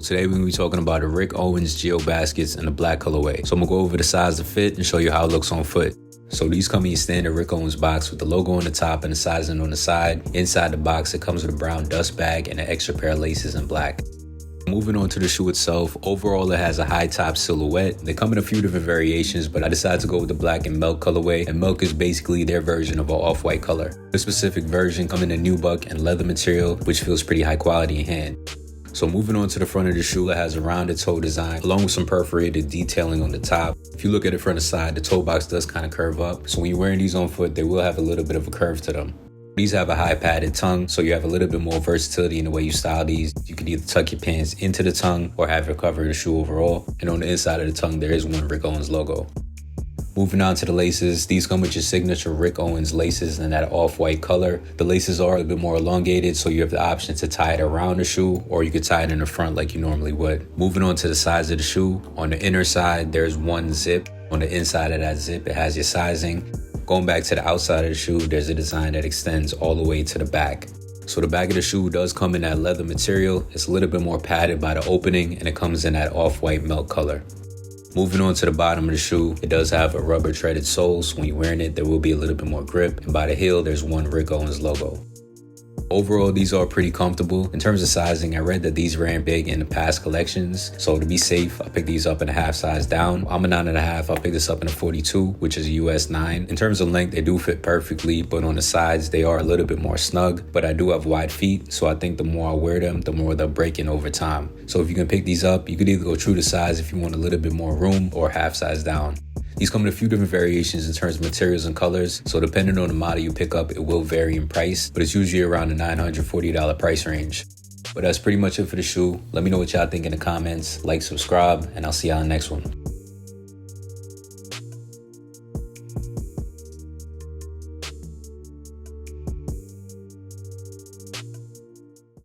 Today we're going to be talking about the Rick Owens Geobaskets in the black colorway. So I'm going to go over the size of fit and show you how it looks on foot. So these come in your standard Rick Owens box with the logo on the top and the sizing on the side. Inside the box it comes with a brown dust bag and an extra pair of laces in black. Moving on to the shoe itself, overall it has a high top silhouette. They come in a few different variations, but I decided to go with the black and milk colorway, and milk is basically their version of an off-white color. This specific version comes in a Nubuck and leather material, which feels pretty high quality in hand. So moving on to the front of the shoe, it has a rounded toe design along with some perforated detailing on the top. If you look at it from the side, the toe box does kind of curve up. So when you're wearing these on foot, they will have a little bit of a curve to them. These have a high padded tongue, so you have a little bit more versatility in the way you style these. You can either tuck your pants into the tongue or have it cover the shoe overall. And on the inside of the tongue, there is one Rick Owens logo. Moving on to the laces, these come with your signature Rick Owens laces in that off-white color. The laces are a bit more elongated, so you have the option to tie it around the shoe, or you could tie it in the front like you normally would. Moving on to the sides of the shoe, on the inner side, there's one zip. On the inside of that zip, it has your sizing. Going back to the outside of the shoe, there's a design that extends all the way to the back. So the back of the shoe does come in that leather material. It's a little bit more padded by the opening, and it comes in that off-white milk color. Moving on to the bottom of the shoe, it does have a rubber treaded sole, so when you're wearing it, there will be a little bit more grip. And by the heel, there's one Rick Owens logo. Overall, these are pretty comfortable. In terms of sizing, I read that these ran big in the past collections. So to be safe, I picked these up in a half size down. I'm a 9.5. I picked this up in a 42, which is a US 9. In terms of length, they do fit perfectly, but on the sides, they are a little bit more snug. But I do have wide feet, so I think the more I wear them, the more they'll break in over time. So if you can pick these up, you could either go true to size if you want a little bit more room, or half size down. These come in a few different variations in terms of materials and colors, so depending on the model you pick up, it will vary in price, but it's usually around the $940 price range. But that's pretty much it for the shoe. Let me know what y'all think in the comments, like, subscribe, and I'll see y'all in the next one.